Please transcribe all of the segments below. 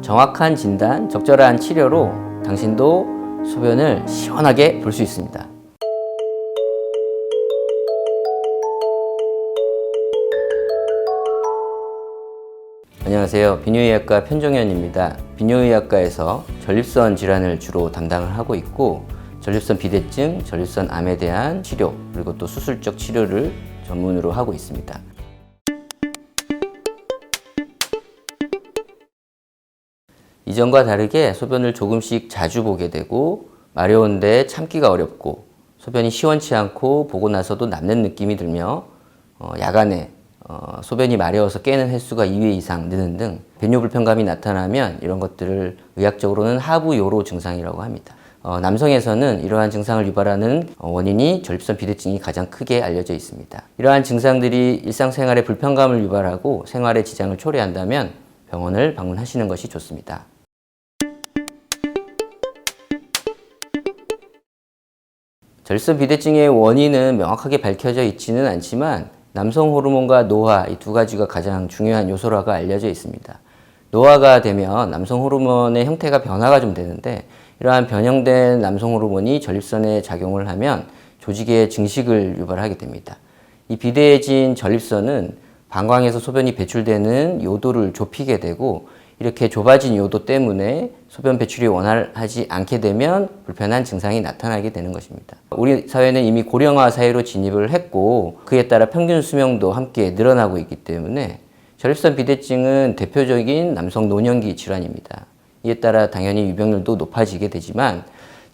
정확한 진단, 적절한 치료로 당신도 소변을 시원하게 볼 수 있습니다. 안녕하세요. 비뇨의학과 편종현입니다. 비뇨의학과에서 전립선 질환을 주로 담당을 하고 있고, 전립선 비대증, 전립선 암에 대한 치료, 그리고 또 수술적 치료를 전문으로 하고 있습니다. 이전과 다르게 소변을 조금씩 자주 보게 되고, 마려운데 참기가 어렵고, 소변이 시원치 않고 보고 나서도 남는 느낌이 들며 야간에 소변이 마려워서 깨는 횟수가 2회 이상 느는 등 배뇨 불편감이 나타나면 이런 것들을 의학적으로는 하부 요로 증상이라고 합니다. 남성에서는 이러한 증상을 유발하는 원인이 전립선 비대증이 가장 크게 알려져 있습니다. 이러한 증상들이 일상생활에 불편감을 유발하고 생활에 지장을 초래한다면 병원을 방문하시는 것이 좋습니다. 전립선 비대증의 원인은 명확하게 밝혀져 있지는 않지만 남성 호르몬과 노화, 이 두 가지가 가장 중요한 요소라고 알려져 있습니다. 노화가 되면 남성 호르몬의 형태가 변화가 좀 되는데, 이러한 변형된 남성 호르몬이 전립선에 작용을 하면 조직의 증식을 유발하게 됩니다. 이 비대해진 전립선은 방광에서 소변이 배출되는 요도를 좁히게 되고, 이렇게 좁아진 요도 때문에 소변 배출이 원활하지 않게 되면 불편한 증상이 나타나게 되는 것입니다. 우리 사회는 이미 고령화 사회로 진입을 했고, 그에 따라 평균 수명도 함께 늘어나고 있기 때문에 전립선 비대증은 대표적인 남성 노년기 질환입니다. 이에 따라 당연히 유병률도 높아지게 되지만,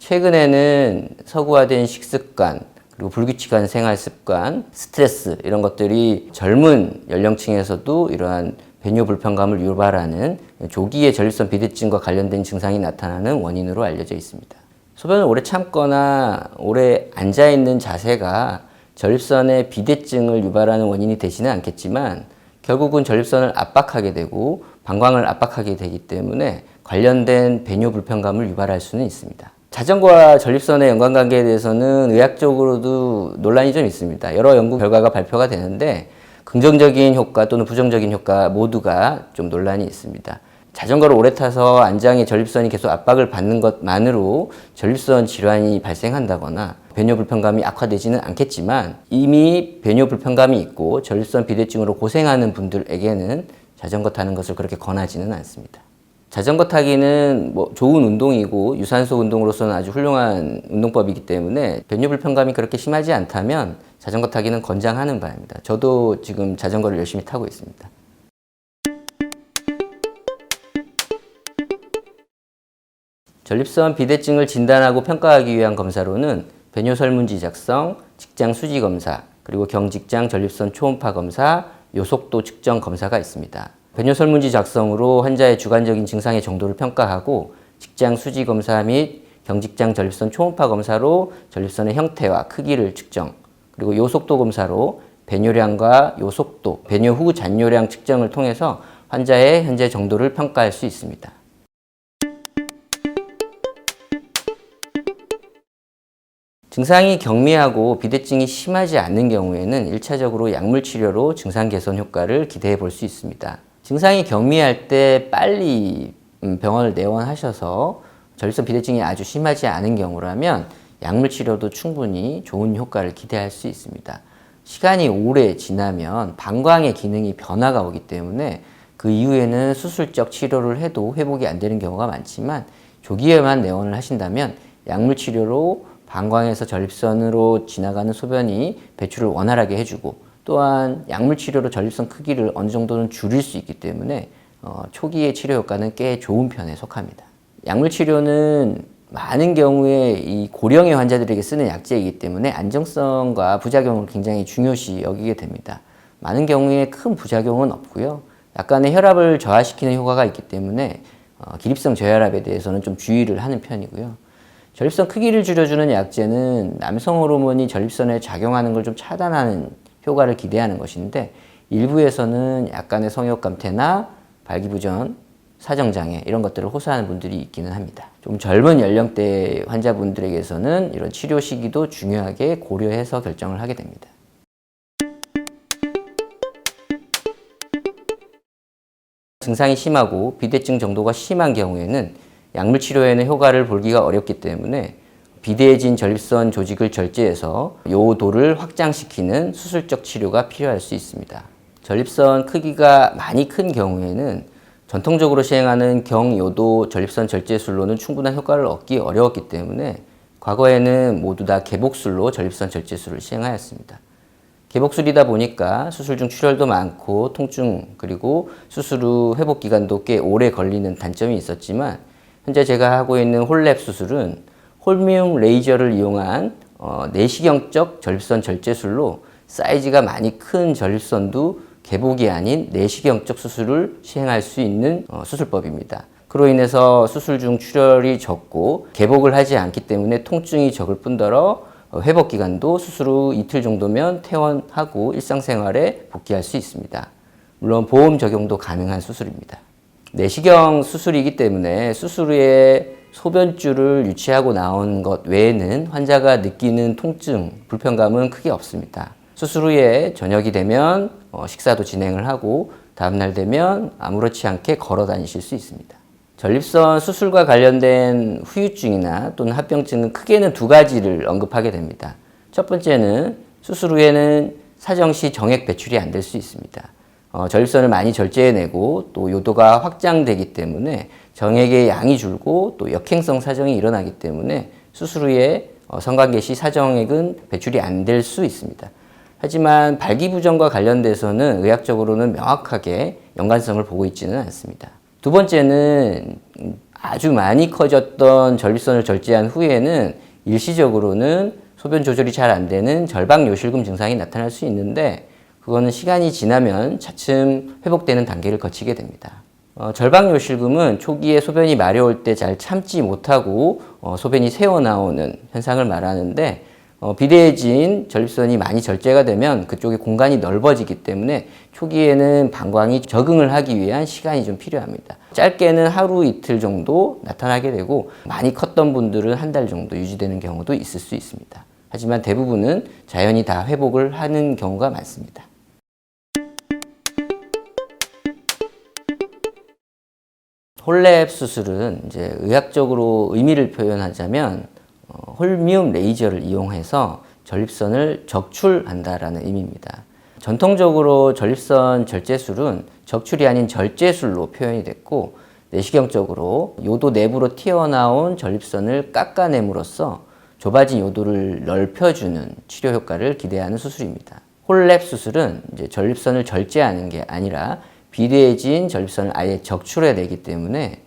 최근에는 서구화된 식습관, 그리고 불규칙한 생활 습관, 스트레스, 이런 것들이 젊은 연령층에서도 이러한 배뇨 불편감을 유발하는 조기의 전립선 비대증과 관련된 증상이 나타나는 원인으로 알려져 있습니다. 소변을 오래 참거나 오래 앉아있는 자세가 전립선의 비대증을 유발하는 원인이 되지는 않겠지만, 결국은 전립선을 압박하게 되고 방광을 압박하게 되기 때문에 관련된 배뇨 불편감을 유발할 수는 있습니다. 자전거와 전립선의 연관관계에 대해서는 의학적으로도 논란이 좀 있습니다. 여러 연구 결과가 발표가 되는데, 긍정적인 효과 또는 부정적인 효과 모두가 좀 논란이 있습니다. 자전거를 오래 타서 안장의 전립선이 계속 압박을 받는 것만으로 전립선 질환이 발생한다거나 배뇨 불편감이 악화되지는 않겠지만, 이미 배뇨 불편감이 있고 전립선 비대증으로 고생하는 분들에게는 자전거 타는 것을 그렇게 권하지는 않습니다. 자전거 타기는 좋은 운동이고 유산소 운동으로서는 아주 훌륭한 운동법이기 때문에 배뇨 불편감이 그렇게 심하지 않다면 자전거 타기는 권장하는 바입니다. 저도 지금 자전거를 열심히 타고 있습니다. 전립선 비대증을 진단하고 평가하기 위한 검사로는 배뇨 설문지 작성, 직장 수지 검사, 그리고 경직장 전립선 초음파 검사, 요속도 측정 검사가 있습니다. 배뇨 설문지 작성으로 환자의 주관적인 증상의 정도를 평가하고, 직장 수지 검사 및 경직장 전립선 초음파 검사로 전립선의 형태와 크기를 측정, 그리고 요속도 검사로 배뇨량과 요속도, 배뇨 후 잔뇨량 측정을 통해서 환자의 현재 정도를 평가할 수 있습니다. 증상이 경미하고 비대증이 심하지 않는 경우에는 1차적으로 약물 치료로 증상 개선 효과를 기대해 볼 수 있습니다. 증상이 경미할 때 빨리 병원을 내원하셔서 전립선 비대증이 아주 심하지 않은 경우라면 약물 치료도 충분히 좋은 효과를 기대할 수 있습니다. 시간이 오래 지나면 방광의 기능이 변화가 오기 때문에 그 이후에는 수술적 치료를 해도 회복이 안 되는 경우가 많지만, 조기에만 내원을 하신다면 약물 치료로 방광에서 전립선으로 지나가는 소변이 배출을 원활하게 해주고, 또한 약물 치료로 전립선 크기를 어느 정도는 줄일 수 있기 때문에 초기의 치료 효과는 꽤 좋은 편에 속합니다. 약물 치료는 많은 경우에 이 고령의 환자들에게 쓰는 약제이기 때문에 안정성과 부작용을 굉장히 중요시 여기게 됩니다. 많은 경우에 큰 부작용은 없고요. 약간의 혈압을 저하시키는 효과가 있기 때문에 기립성 저혈압에 대해서는 좀 주의를 하는 편이고요. 전립선 크기를 줄여주는 약제는 남성 호르몬이 전립선에 작용하는 걸 좀 차단하는 효과를 기대하는 것인데, 일부에서는 약간의 성욕 감퇴나 발기부전, 사정장애 이런 것들을 호소하는 분들이 있기는 합니다. 좀 젊은 연령대 환자분들에게서는 이런 치료 시기도 중요하게 고려해서 결정을 하게 됩니다. 증상이 심하고 비대증 정도가 심한 경우에는 약물 치료에는 효과를 보기가 어렵기 때문에 비대해진 전립선 조직을 절제해서 요도를 확장시키는 수술적 치료가 필요할 수 있습니다. 전립선 크기가 많이 큰 경우에는 전통적으로 시행하는 경요도 전립선 절제술로는 충분한 효과를 얻기 어려웠기 때문에 과거에는 모두 다 개복술로 전립선 절제술을 시행하였습니다. 개복술이다 보니까 수술 중 출혈도 많고 통증 그리고 수술 후 회복 기간도 꽤 오래 걸리는 단점이 있었지만 현재 제가 하고 있는 홀랩 수술은 홀미움 레이저를 이용한 내시경적 전립선 절제술로 사이즈가 많이 큰 전립선도 개복이 아닌 내시경적 수술을 시행할 수 있는 수술법입니다. 그로 인해서 수술 중 출혈이 적고 개복을 하지 않기 때문에 통증이 적을 뿐더러 회복 기간도 수술 후 이틀 정도면 퇴원하고 일상생활에 복귀할 수 있습니다. 물론 보험 적용도 가능한 수술입니다. 내시경 수술이기 때문에 수술 후에 소변줄을 유치하고 나온 것 외에는 환자가 느끼는 통증, 불편감은 크게 없습니다. 수술 후에 저녁이 되면 식사도 진행을 하고 다음날 되면 아무렇지 않게 걸어 다니실 수 있습니다. 전립선 수술과 관련된 후유증이나 또는 합병증은 크게는 두 가지를 언급하게 됩니다. 첫 번째는 수술 후에는 사정시 정액 배출이 안 될 수 있습니다. 전립선을 많이 절제해내고 또 요도가 확장되기 때문에 정액의 양이 줄고 또 역행성 사정이 일어나기 때문에 수술 후에 성관계 시 사정액은 배출이 안 될 수 있습니다. 하지만 발기부전과 관련돼서는 의학적으로는 명확하게 연관성을 보고 있지는 않습니다. 두 번째는 아주 많이 커졌던 전립선을 절제한 후에는 일시적으로는 소변 조절이 잘 안 되는 절박요실금 증상이 나타날 수 있는데 그거는 시간이 지나면 차츰 회복되는 단계를 거치게 됩니다. 절박요실금은 초기에 소변이 마려울 때 잘 참지 못하고 소변이 새어나오는 현상을 말하는데 비대해진 전립선이 많이 절제가 되면 그쪽에 공간이 넓어지기 때문에 초기에는 방광이 적응을 하기 위한 시간이 좀 필요합니다. 짧게는 하루 이틀 정도 나타나게 되고 많이 컸던 분들은 한 달 정도 유지되는 경우도 있을 수 있습니다. 하지만 대부분은 자연히 다 회복을 하는 경우가 많습니다. 홀랩 수술은 이제 의학적으로 의미를 표현하자면 홀미움 레이저를 이용해서 전립선을 적출한다라는 의미입니다. 전통적으로 전립선 절제술은 적출이 아닌 절제술로 표현이 됐고 내시경적으로 요도 내부로 튀어나온 전립선을 깎아냄으로써 좁아진 요도를 넓혀주는 치료 효과를 기대하는 수술입니다. 홀랩 수술은 이제 전립선을 절제하는 게 아니라 비대해진 전립선을 아예 적출해내기 때문에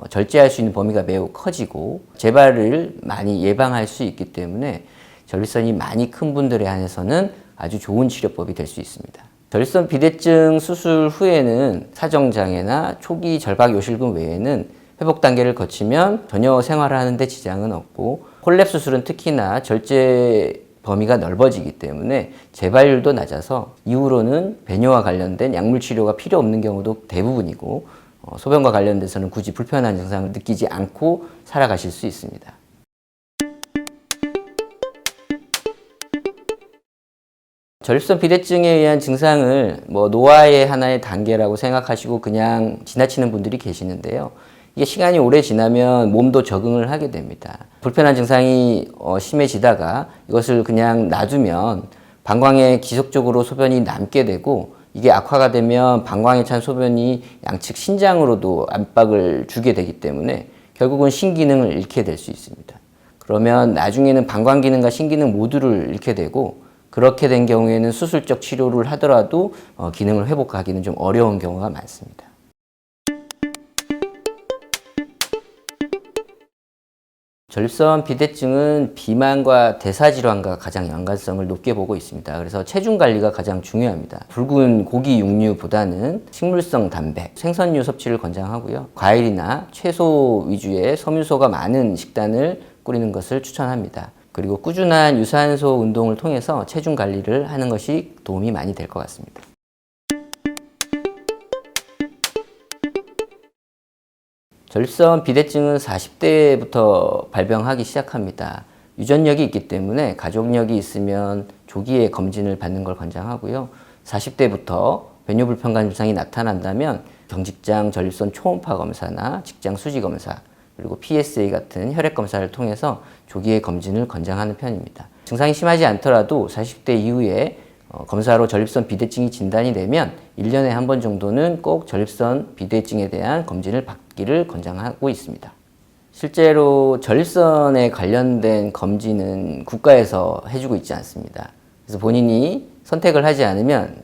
절제할 수 있는 범위가 매우 커지고 재발을 많이 예방할 수 있기 때문에 전립선이 많이 큰 분들에 한해서는 아주 좋은 치료법이 될 수 있습니다. 전립선 비대증 수술 후에는 사정장애나 초기 절박요실금 외에는 회복 단계를 거치면 전혀 생활하는 데 지장은 없고 홀랩 수술은 특히나 절제 범위가 넓어지기 때문에 재발률도 낮아서 이후로는 배뇨와 관련된 약물 치료가 필요 없는 경우도 대부분이고 소변과 관련돼서는 굳이 불편한 증상을 느끼지 않고 살아가실 수 있습니다. 전립선 비대증에 의한 증상을 노화의 하나의 단계라고 생각하시고 그냥 지나치는 분들이 계시는데요. 이게 시간이 오래 지나면 몸도 적응을 하게 됩니다. 불편한 증상이 심해지다가 이것을 그냥 놔두면 방광에 지속적으로 소변이 남게 되고 이게 악화가 되면 방광에 찬 소변이 양측 신장으로도 압박을 주게 되기 때문에 결국은 신기능을 잃게 될 수 있습니다. 그러면 나중에는 방광 기능과 신기능 모두를 잃게 되고 그렇게 된 경우에는 수술적 치료를 하더라도 기능을 회복하기는 좀 어려운 경우가 많습니다. 전립선 비대증은 비만과 대사질환과 가장 연관성을 높게 보고 있습니다. 그래서 체중 관리가 가장 중요합니다. 붉은 고기 육류보다는 식물성 단백, 생선류 섭취를 권장하고요. 과일이나 채소 위주의 섬유소가 많은 식단을 꾸리는 것을 추천합니다. 그리고 꾸준한 유산소 운동을 통해서 체중 관리를 하는 것이 도움이 많이 될 것 같습니다. 전립선 비대증은 40대부터 발병하기 시작합니다. 유전력이 있기 때문에 가족력이 있으면 조기에 검진을 받는 걸 권장하고요. 40대부터 배뇨불편간 증상이 나타난다면 경직장 전립선 초음파 검사나 직장 수지 검사, 그리고 PSA 같은 혈액 검사를 통해서 조기에 검진을 권장하는 편입니다. 증상이 심하지 않더라도 40대 이후에 검사로 전립선 비대증이 진단이 되면 1년에 한 번 정도는 꼭 전립선 비대증에 대한 검진을 받기를 권장하고 있습니다. 실제로 전립선에 관련된 검진은 국가에서 해주고 있지 않습니다. 그래서 본인이 선택을 하지 않으면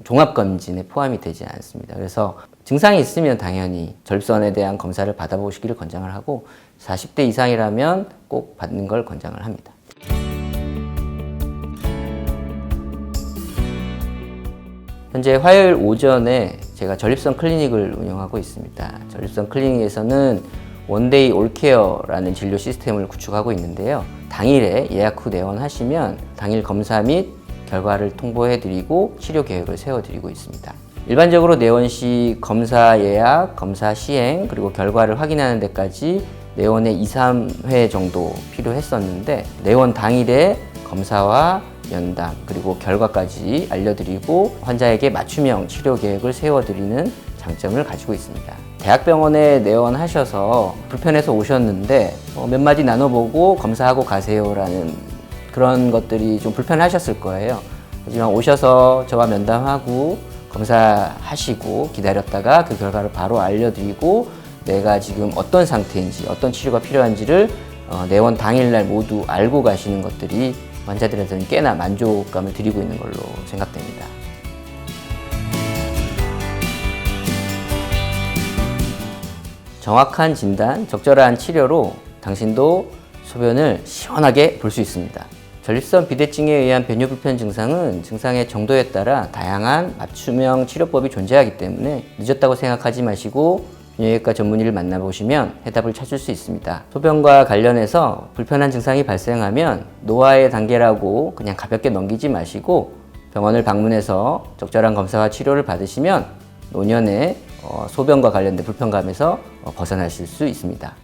종합검진에 포함이 되지 않습니다. 그래서 증상이 있으면 당연히 전립선에 대한 검사를 받아보시기를 권장을 하고 40대 이상이라면 꼭 받는 걸 권장을 합니다. 현재 화요일 오전에 제가 전립선 클리닉을 운영하고 있습니다. 전립선 클리닉에서는 원데이 올케어라는 진료 시스템을 구축하고 있는데요. 당일에 예약 후 내원하시면 당일 검사 및 결과를 통보해드리고 치료 계획을 세워드리고 있습니다. 일반적으로 내원 시 검사 예약, 검사 시행, 그리고 결과를 확인하는 데까지 내원에 2, 3회 정도 필요했었는데 내원 당일에 검사와 면담, 그리고 결과까지 알려드리고 환자에게 맞춤형 치료 계획을 세워드리는 장점을 가지고 있습니다. 대학병원에 내원하셔서 불편해서 오셨는데 몇 마디 나눠보고 검사하고 가세요라는 그런 것들이 좀 불편하셨을 거예요. 하지만 오셔서 저와 면담하고 검사하시고 기다렸다가 그 결과를 바로 알려드리고 내가 지금 어떤 상태인지 어떤 치료가 필요한지를 내원 당일날 모두 알고 가시는 것들이 환자들한테는 꽤나 만족감을 드리고 있는 걸로 생각됩니다. 정확한 진단, 적절한 치료로 당신도 소변을 시원하게 볼 수 있습니다. 전립선 비대증에 의한 변뇨 불편 증상은 증상의 정도에 따라 다양한 맞춤형 치료법이 존재하기 때문에 늦었다고 생각하지 마시고 비뇨기과 전문의를 만나보시면 해답을 찾을 수 있습니다. 소변과 관련해서 불편한 증상이 발생하면 노화의 단계라고 그냥 가볍게 넘기지 마시고 병원을 방문해서 적절한 검사와 치료를 받으시면 노년에 소변과 관련된 불편감에서 벗어나실 수 있습니다.